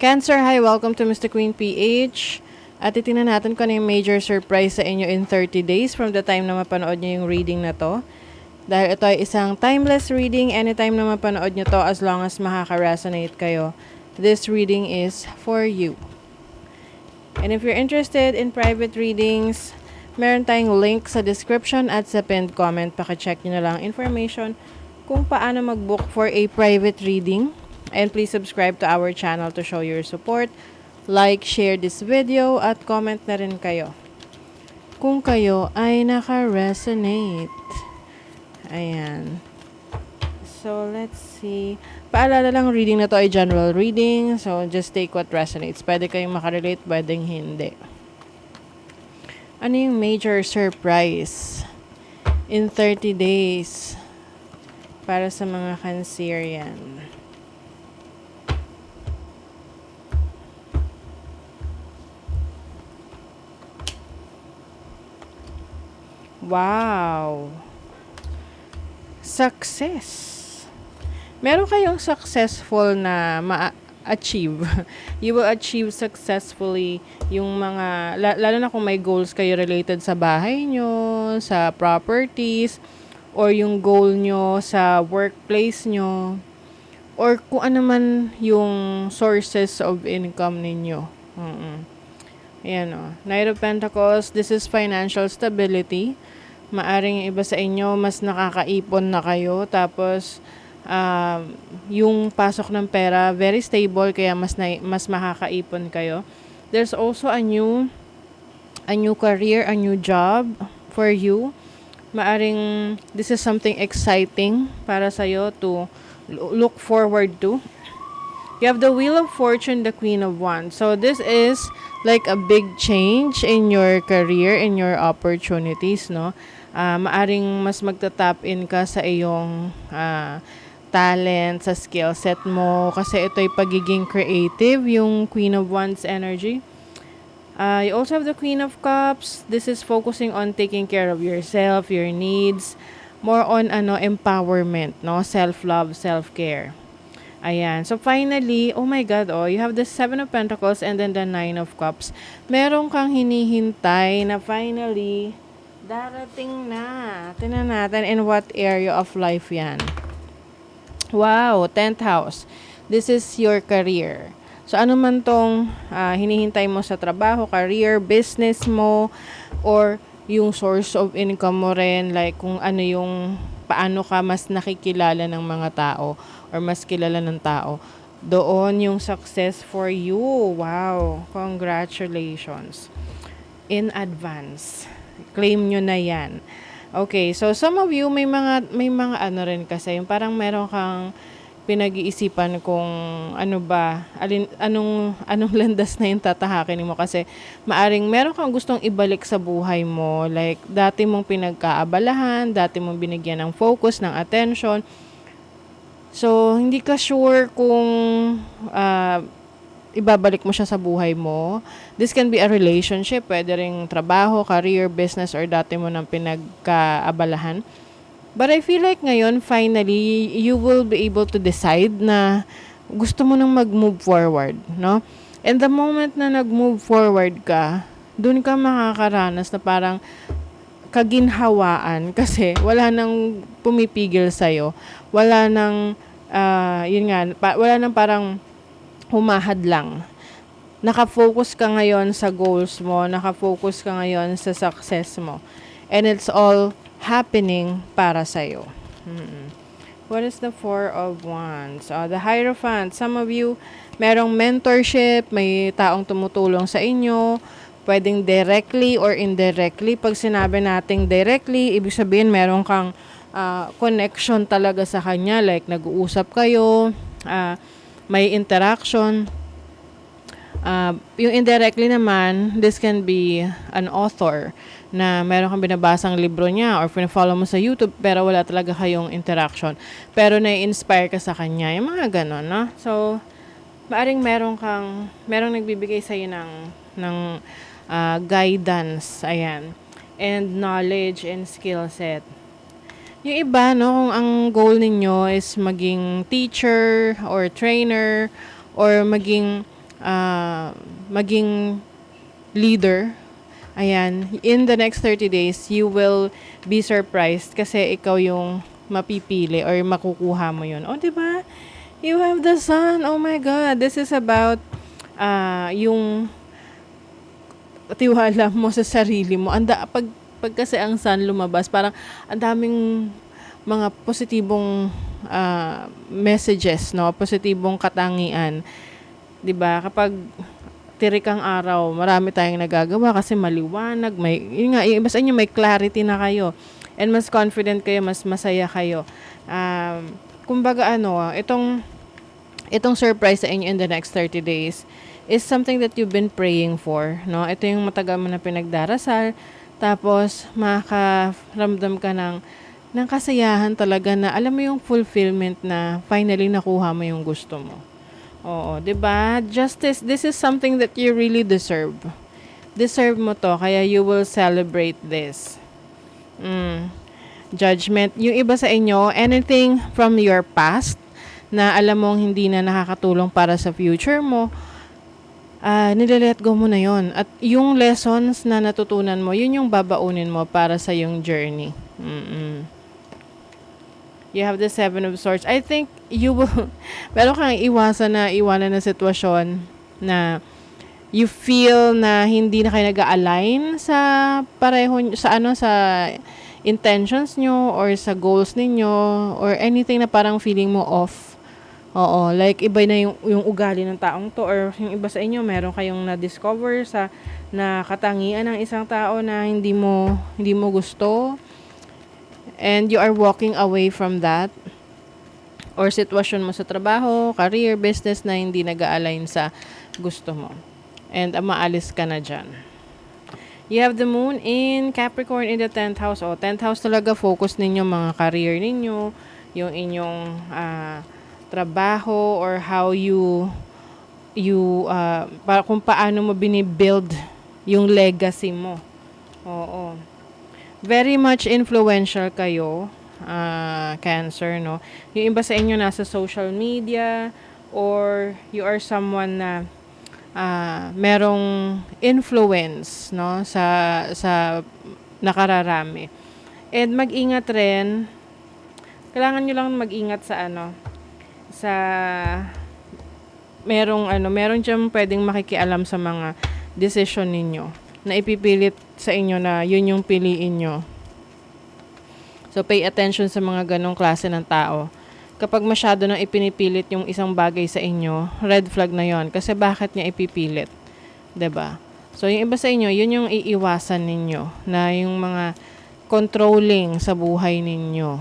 Cancer, hi! Welcome to Mr. Queen PH. At titingnan natin kung ano yung major surprise sa inyo in 30 days from the time na mapanood nyo yung reading na to. Dahil ito ay isang timeless reading, anytime na mapanood nyo to as long as makaka-resonate kayo. This reading is for you. And if you're interested in private readings, meron tayong link sa description at sa pinned comment. Paki-check nyo na lang information kung paano mag-book for a private reading. And please subscribe to our channel to show your support. Like, share this video, at comment na rin kayo kung kayo ay naka-resonate. Ayan. So, let's see. Paalala lang, reading na to ay general reading. So, just take what resonates. Pwede kayong makarelate, pwedeng hindi. Ano yung major surprise in 30 days para sa mga Cancerian? Wow! Success! Meron kayong successful na ma-achieve. You will achieve successfully yung mga, lalo na kung may goals kayo related sa bahay nyo, sa properties, or yung goal nyo sa workplace nyo, or kung ano man yung sources of income ninyo. Ayan o. Knight of Pentacles, this is financial stability. Maaring iba sa inyo, mas nakakaipon na kayo. Tapos, yung pasok ng pera, very stable, kaya mas makakaipon kayo. There's also a new career, a new job for you. Maaring, this is something exciting para sa'yo to look forward to. You have the Wheel of Fortune, the Queen of Wands. So, this is like a big change in your career, in your opportunities, no? Maaring mas magta-tap in ka sa iyong talent, sa skill set mo. Kasi ito'y pagiging creative, yung Queen of Wands energy. You also have the Queen of Cups. This is focusing on taking care of yourself, your needs. More on empowerment, no? Self-love, self-care. Ayan. So, finally, oh my God, you have the 7 of Pentacles and then the 9 of Cups. Meron kang hinihintay na finally, darating na. Tingnan natin in what area of life yan. Wow, 10th house. This is your career. So, ano man tong hinihintay mo sa trabaho, career, business mo, or yung source of income mo rin, like kung ano yung paano ka mas nakikilala ng mga tao or mas kilala ng tao. Doon yung success for you. Wow. Congratulations. In advance. Claim nyo na yan. Okay. So, some of you, may mga ano rin kasi, yung parang meron kang pinag-iisipan kung ano ba, anong landas na yung tatahakin mo kasi maaring meron kang gustong ibalik sa buhay mo, like dati mong pinagkaabalahan, dati mong binigyan ng focus, ng attention. So, hindi ka sure kung ibabalik mo siya sa buhay mo. This can be a relationship, pwede ring trabaho, career, business, or dati mo nang pinagkaabalahan. But I feel like ngayon, finally, you will be able to decide na gusto mo nang mag-move forward, no? And the moment na nag-move forward ka, dun ka makakaranas na parang kaginhawaan kasi wala nang pumipigil sa'yo. Wala nang, wala nang parang humahad lang. Nakafocus ka ngayon sa goals mo, nakafocus ka ngayon sa success mo. And it's all happening para sa'yo. What is the 4 of Wands? The Hierophant. Some of you, merong mentorship, may taong tumutulong sa inyo, pwedeng directly or indirectly. Pag sinabi nating directly, ibig sabihin meron kang connection talaga sa kanya, like nag-uusap kayo, may interaction. Yung indirectly naman, this can be an author na meron kang binabasang libro niya or pina-follow mo sa YouTube pero wala talaga kayong interaction. Pero na-inspire ka sa kanya. Yung mga ganon, no? So, maaring merong nagbibigay sa'yo ng guidance. Ayan. And knowledge and skill set. Yung iba, no, kung ang goal ninyo is maging teacher or trainer or maging maging leader. Ayan, in the next 30 days, you will be surprised kasi ikaw yung mapipili or makukuha mo yun. O, diba? You have the sun. Oh my God. This is about yung tiwala mo sa sarili mo. Pag kasi ang sun lumabas, parang ang daming mga positibong messages, no? Positibong katangian. 'Di ba? Kapag tirik ang araw, marami tayong nagagawa kasi maliwanag, yun nga, yung iba sa inyo may clarity na kayo. And mas confident kayo, mas masaya kayo. Kumbaga itong surprise sa inyo in the next 30 days is something that you've been praying for, no? Ito yung matagal mo na pinagdarasal, tapos makaramdam ka ng kasayahan talaga na alam mo yung fulfillment na finally nakuha mo yung gusto mo. Oo, 'di ba? Justice, this is something that you really deserve. Deserve mo to, kaya you will celebrate this. Judgment. Yung iba sa inyo, anything from your past na alam mong hindi na nakakatulong para sa future mo, nile-let go mo na yon. At yung lessons na natutunan mo, yun yung babaunin mo para sa yung journey. You have the Seven of Swords. I think you will, meron kang iwanan na sitwasyon na you feel na hindi na kayo nag-align sa pareho, sa intentions nyo or sa goals ninyo or anything na parang feeling mo off. Oo, like iba na yung ugali ng taong to or yung iba sa inyo, meron kayong na-discover na katangian ng isang tao na hindi mo gusto. And you are walking away from that or sitwasyon mo sa trabaho, career, business na hindi nag-align sa gusto mo. And maalis ka na dyan. You have the moon in Capricorn in the 10th house. 10th house talaga focus ninyo mga career ninyo, yung inyong trabaho or how kung paano mo binibuild yung legacy mo. Oo. Very much influential kayo, Cancer, no? Yung iba sa inyo nasa social media or you are someone na merong influence, no, sa nakararami. And mag-ingat rin. Kailangan nyo lang mag-ingat meron diyang pwedeng makikialam sa mga decision ninyo na ipipilit sa inyo na yun yung piliin nyo. So, pay attention sa mga ganong klase ng tao. Kapag masyado nang ipinipilit yung isang bagay sa inyo, red flag na yon. Kasi bakit niya ipipilit? 'Di ba? So, yung iba sa inyo, yun yung iiwasan ninyo. Na yung mga controlling sa buhay ninyo.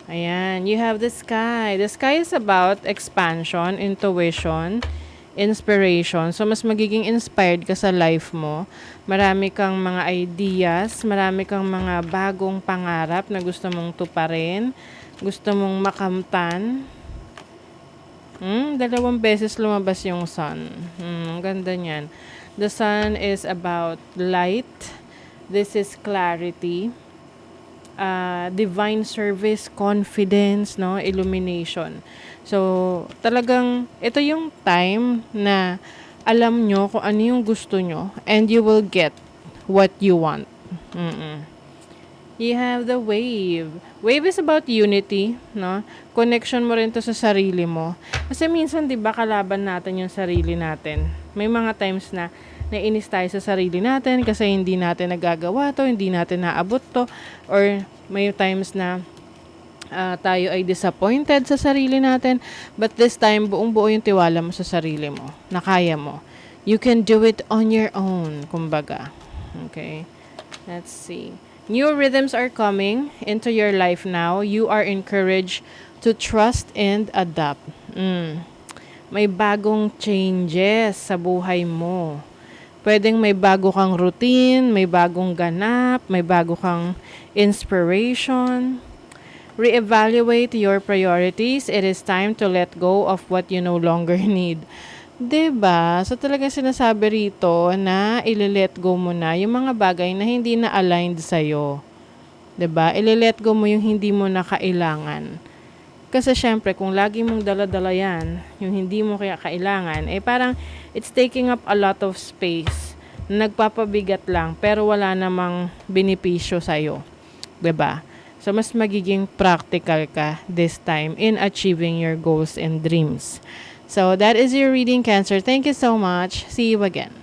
Ayan. You have the sky. The sky is about expansion, intuition, inspiration. So, mas magiging inspired ka sa life mo. Marami kang mga ideas, marami kang mga bagong pangarap na gusto mong tuparin, gusto mong makamtan. 2 beses lumabas yung sun. Ang ganda niyan. The sun is about light. This is clarity. Divine service, confidence, no, illumination. So, talagang ito yung time na alam nyo kung ano yung gusto nyo and you will get what you want. You have the wave. Wave is about unity, no? Connection mo rin to sa sarili mo. Kasi minsan, 'di ba, kalaban natin yung sarili natin. May mga times na naiinis tayo sa sarili natin kasi hindi natin nagagawa to, hindi natin naabot to, or may times na tayo ay disappointed sa sarili natin, but this time buong-buo yung tiwala mo sa sarili mo, na kaya mo. You can do it on your own, kumbaga. Okay? Let's see. New rhythms are coming into your life now. You are encouraged to trust and adapt. May bagong changes sa buhay mo. Pwedeng may bago kang routine, may bagong ganap, may bago kang inspiration. Reevaluate your priorities. It is time to let go of what you no longer need. 'Di ba? So talaga sinasabi rito na ile-let go mo na yung mga bagay na hindi na aligned sa iyo. 'Di ba? Ile-let go mo yung hindi mo na kailangan. Kasi syempre, kung lagi mong dala-dala yan, yung hindi mo kaya kailangan, parang it's taking up a lot of space. Nagpapabigat lang, pero wala namang benepisyo sa'yo. 'Di ba? So, mas magiging practical ka this time in achieving your goals and dreams. So, that is your reading, Cancer. Thank you so much. See you again.